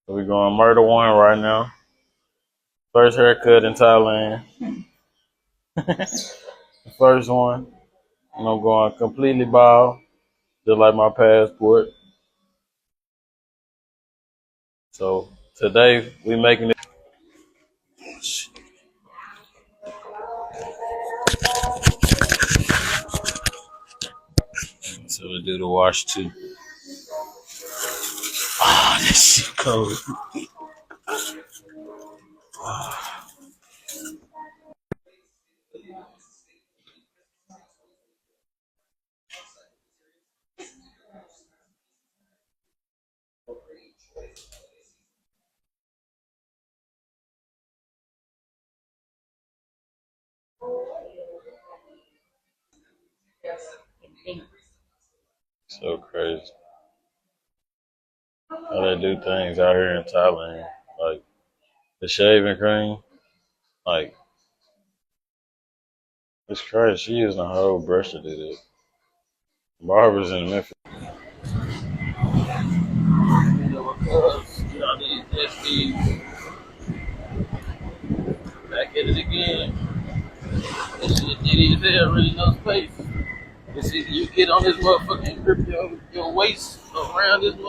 So we're going murder one right now. First haircut in Thailand. The first one. And I'm going completely bald, just like my passport. So today we making it. So we do the wash too. Ah, this shit cold. So crazy how they do things out here in Thailand. Like the shaving cream, like it's crazy. She using a whole brush to do this. Barbers in Memphis. Back at it again. This shit diddy as hell, really no space. It's either you get on this motherfucker and grip your waist around this motherfucker.